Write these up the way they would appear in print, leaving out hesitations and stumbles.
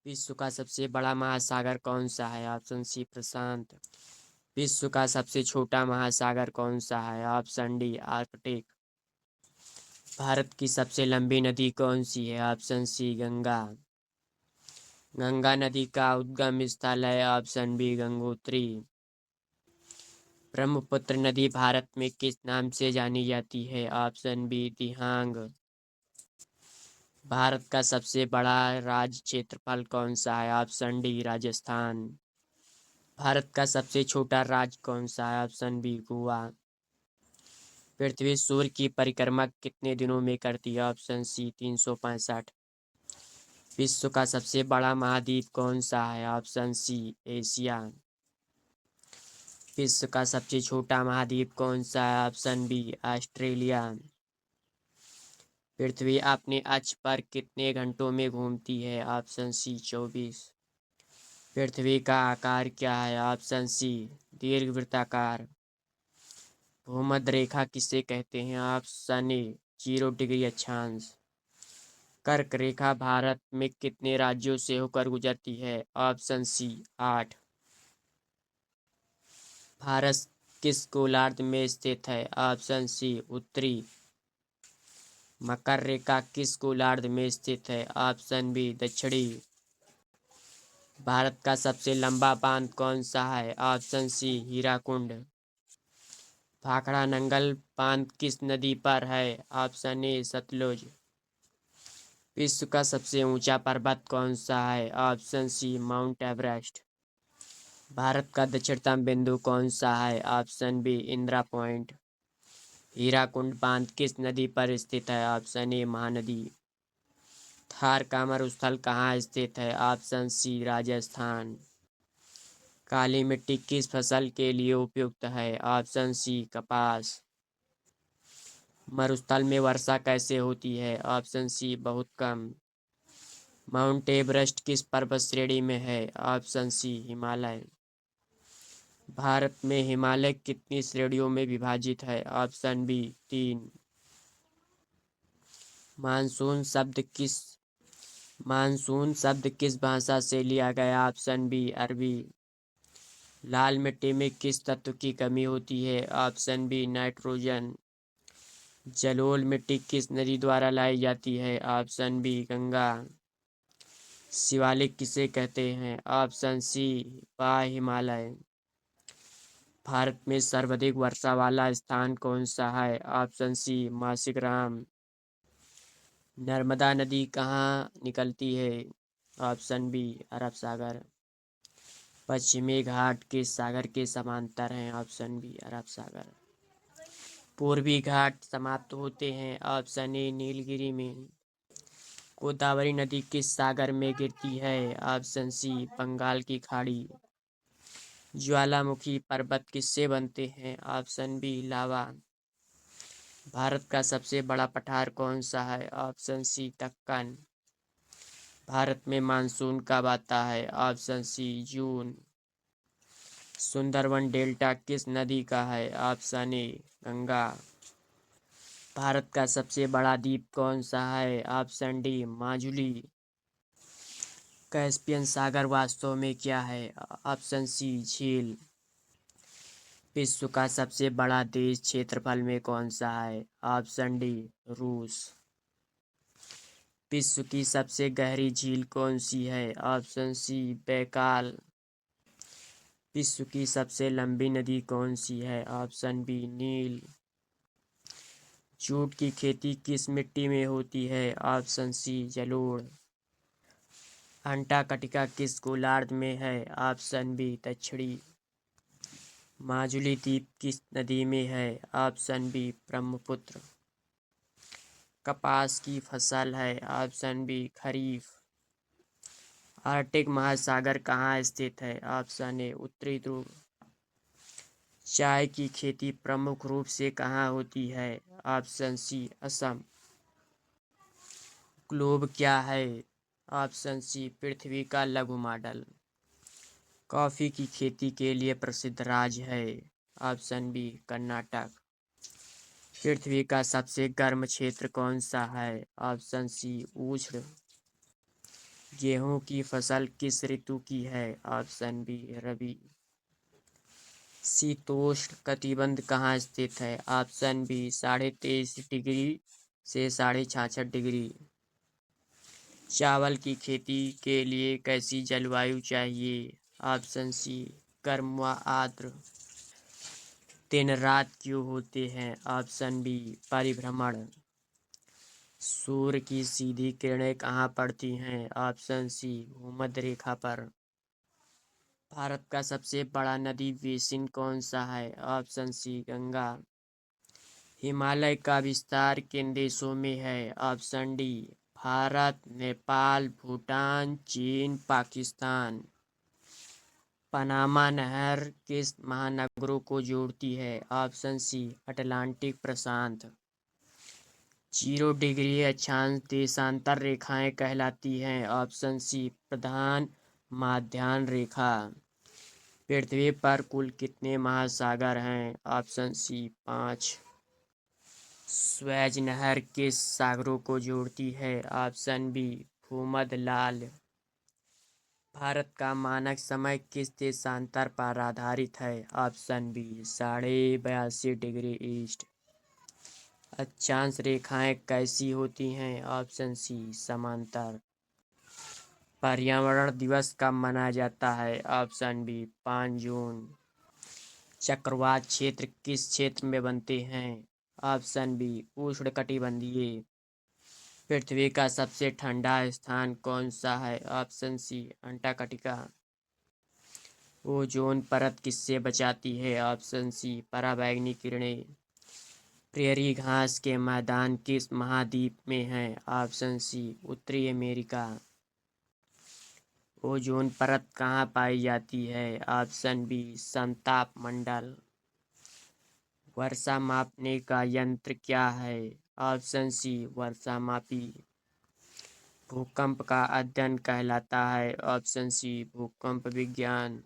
विश्व का सबसे बड़ा महासागर कौन सा है? ऑप्शन सी प्रशांत। विश्व का सबसे छोटा महासागर कौन सा है? Option D Arctic. भारत की सबसे लंबी नदी कौन सी है? ऑप्शन सी गंगा। गंगा नदी का उद्गम स्थल है? Option B Gangotri. ब्रह्मपुत्र नदी भारत में किस नाम से जानी जाती है? ऑप्शन बी दिहांग। भारत का सबसे बड़ा राज्य क्षेत्रफल कौन सा है? Option D Rajasthan. भारत का सबसे छोटा राज्य कौन सा है? Option B Goa. पृथ्वी सूर्य की परिक्रमा कितने दिनों में करती है? Option C 365। विश्व का सबसे बड़ा महाद्वीप कौन सा है? Option C Asia. विश्व का सबसे छोटा महाद्वीप कौन सा है? Option B Australia. पृथ्वी अपने अक्ष पर कितने घंटों में घूमती है? ऑप्शन सी 24। पृथ्वी का आकार क्या है? ऑप्शन सी दीर्घवृत्ताकार। भूमध्य रेखा किसे कहते हैं? ऑप्शन ए 0 डिग्री अक्षांश। कर्क रेखा भारत में कितने राज्यों से होकर गुजरती है? ऑप्शन सी 8। भारत किस गोलार्ध में स्थित है? ऑप्शन सी उत्तरी। मकर रेखा किस गोलार्ध में स्थित है? ऑप्शन बी दक्षिणी। भारत का सबसे लंबा बांध कौन सा है? Option C Hirakud. भाखड़ा नंगल बांध किस नदी पर है? Option A Sutlej. विश्व का सबसे ऊंचा पर्वत कौन सा है? Option C mount Everest. Bharat का दक्षिणतम बिंदु कौन सा है? Option B Indira point. Hirakud बांध किस नदी पर स्थित है? ऑप्शन ए महानदी। थार का मरुस्थल कहाँ स्थित है? ऑप्शन सी राजस्थान। काली मिट्टी किस फसल के लिए उपयुक्त है? ऑप्शन सी कपास। मरुस्थल में वर्षा कैसे होती है? ऑप्शन सी बहुत कम। माउंट एवरेस्ट किस पर्वत श्रेणी में है? ऑप्शन सी हिमालय। भारत में हिमालय कितनी श्रेणियों में विभाजित है? Option B 3। मानसून शब्द किस भाषा से लिया गया? ऑप्शन बी अरबी। लाल मिट्टी में किस तत्व की कमी होती है? Option B nitrogen. जलोढ़ मिट्टी किस नदी द्वारा लाई जाती है? Option B Ganga. शिवालिक किसे कहते हैं? Option C Himalaya. भारत में सर्वाधिक वर्षा वाला स्थान कौन सा है? ऑप्शन सी मासिकराम। नर्मदा नदी कहाँ निकलती है? ऑप्शन बी अरब सागर। पश्चिमी घाट किस सागर के समांतर हैं? ऑप्शन बी अरब सागर। पूर्वी घाट समाप्त होते हैं? ऑप्शन ए नीलगिरी में। गोदावरी नदी किस सागर में गिरती है? ऑप्शन सी बंगाल की खाड़ी। ज्वालामुखी पर्वत किससे बनते हैं? ऑप्शन बी लावा। भारत का सबसे बड़ा पठार कौन सा है? ऑप्शन सी दक्कन। भारत में मानसून कब आता है? ऑप्शन सी जून। सुंदरवन डेल्टा किस नदी का है? ऑप्शन ए गंगा। भारत का सबसे बड़ा द्वीप कौन सा है? Option D Majuli. कैस्पियन सागर वास्तव में क्या है? ऑप्शन सी झील। विश्व का सबसे बड़ा देश क्षेत्रफल में कौन सा है? ऑप्शन डी रूस। विश्व की सबसे गहरी झील कौन सी है? Option C Baikal. विश्व की सबसे लंबी नदी कौन सी है? Option B Neil. जूट की खेती किस मिट्टी में होती है? ऑप्शन सी जलोढ़। अंटार्कटिका किस गोलार्ध में है? ऑप्शन बी दक्षिणी। माजुली द्वीप किस नदी में है? Option B Brahmaputra. कपास की फसल है? ऑप्शन बी खरीफ। आर्कटिक महासागर कहाँ स्थित है? ऑप्शन ए उत्तरी ध्रुव। चाय की खेती प्रमुख रूप से कहाँ होती है? ऑप्शन सी असम। ग्लोब क्या है? ऑप्शन सी पृथ्वी का लघु मॉडल। कॉफी की खेती के लिए प्रसिद्ध राज्य है? Option B Karnataka. पृथ्वी का सबसे गर्म क्षेत्र कौन सा है? ऑप्शन सी उष्ण। गेहूँ की फसल किस ऋतु की है? ऑप्शन बी रबी। शीतोष्ण कटिबंध कहाँ स्थित है? ऑप्शन बी 23.5 डिग्री से 66.5 डिग्री। चावल की खेती के लिए कैसी जलवायु चाहिए? ऑप्शन सी गर्म व आर्द्र। दिन रात क्यों होते हैं? ऑप्शन बी परिभ्रमण। सूर्य की सीधी किरणें कहाँ पड़ती हैं? ऑप्शन सी भूमध्य रेखा पर। भारत का सबसे बड़ा नदी बेसिन कौन सा है? ऑप्शन सी गंगा। हिमालय का विस्तार किन देशों में है? ऑप्शन डी भारत, नेपाल, भूटान, चीन, पाकिस्तान। पनामा नहर किस महानगरों को जोड़ती है? ऑप्शन सी अटलांटिक प्रशांत। 0 डिग्री अक्षांश देशांतर रेखाएं कहलाती हैं। ऑप्शन सी प्रधान माध्यान्ह रेखा। पृथ्वी पर कुल कितने महासागर हैं? Option C 5। स्वेज नहर किस सागरों को जोड़ती है? ऑप्शन बी भूमध्य लाल। भारत का मानक समय किस देशांतर पर आधारित है? Option B 82.5 degree east. अक्षांश रेखाएं कैसी होती हैं? ऑप्शन सी समांतर। पर्यावरण दिवस कब मनाया जाता है? ऑप्शन बी 5 जून। चक्रवात क्षेत्र किस क्षेत्र में बनते हैं? ऑप्शन बी उष्णकटिबंधीय। पृथ्वी का सबसे ठंडा स्थान कौन सा है? ऑप्शन सी अंटार्कटिका। ओजोन परत किससे बचाती है? ऑप्शन सी पराबैंगनी किरणें। प्रेरी घास के मैदान किस महाद्वीप में हैं? ऑप्शन सी उत्तरी अमेरिका। ओजोन परत कहाँ पाई जाती है? ऑप्शन बी समताप मंडल। वर्षा मापने का यंत्र क्या है? ऑप्शन सी वर्षामापी। भूकंप का अध्ययन कहलाता है? ऑप्शन सी भूकंप विज्ञान।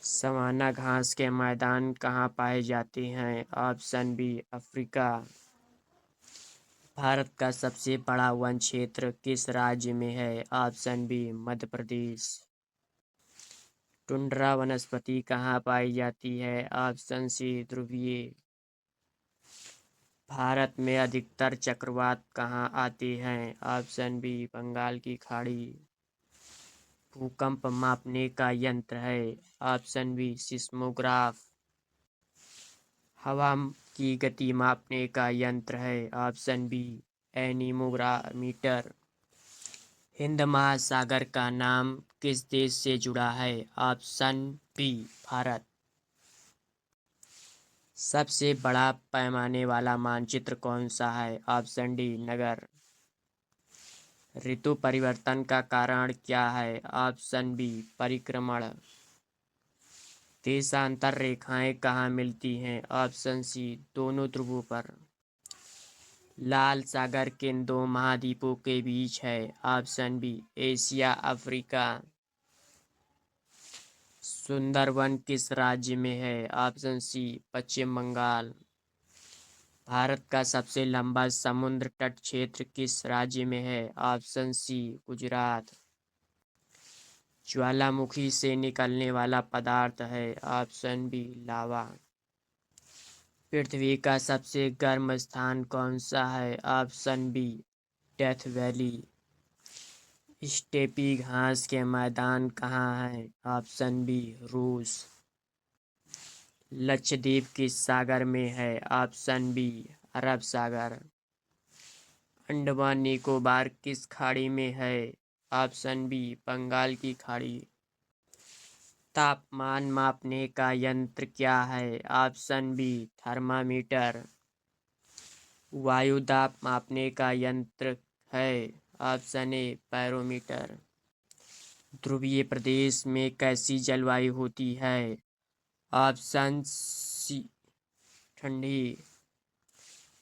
सवाना घास के मैदान कहाँ पाए जाते हैं? Option B Africa. भारत का सबसे बड़ा वन क्षेत्र किस राज्य में है? Option B Madhya Pradesh. Tundra वनस्पति कहाँ पाई जाती है? ऑप्शन सी ध्रुवीय। भारत में अधिकतर चक्रवात कहाँ आते हैं? ऑप्शन बी बंगाल की खाड़ी। भूकंप मापने का यंत्र है? Option B seismograph. हवा की गति मापने का यंत्र है? Option B anemometer. हिंद महासागर का नाम किस देश से जुड़ा है? Option B Bharat. सबसे बड़ा पैमाने वाला मानचित्र कौन सा है? ऑप्शन डी नगर। ऋतु परिवर्तन का कारण क्या है? ऑप्शन बी परिक्रमण। देशांतर रेखाएं कहाँ मिलती हैं? ऑप्शन सी दोनों ध्रुवों पर। लाल सागर किन दो महाद्वीपों के बीच है? Option B Asia Africa. Sundarban किस राज्य में है? Option C Paschim Bengal. भारत का सबसे लंबा समुद्र तट क्षेत्र किस राज्य में है? Option C Gujarat. ज्वालामुखी से निकलने वाला पदार्थ है? ऑप्शन बी लावा। पृथ्वी का सबसे गर्म स्थान कौन सा है? Option B Death Valley. Steppe घास के मैदान कहाँ हैं? ऑप्शन बी रूस। लक्षद्वीप किस सागर में है? ऑप्शन बी अरब सागर। अंडमान निकोबार किस खाड़ी में है? ऑप्शन बी बंगाल की खाड़ी। तापमान मापने का यंत्र क्या है? Option B thermometer. वायु दाब मापने का यंत्र है? Option A barometer. ध्रुवीय प्रदेश में कैसी जलवायु होती है? ऑप्शन सी ठंडी।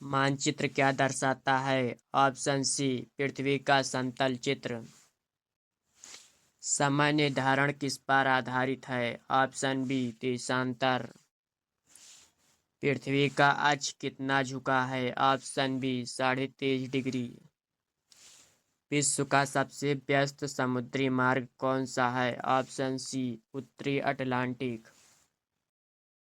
मानचित्र क्या दर्शाता है? ऑप्शन सी पृथ्वी का समतल चित्र। समय निर्धारण किस पर आधारित है? ऑप्शन बी देशांतर। पृथ्वी का अक्ष कितना झुका है? Option B 23.5 degree. विश्व का सबसे व्यस्त समुद्री मार्ग कौन सा है? ऑप्शन सी उत्तरी अटलांटिक,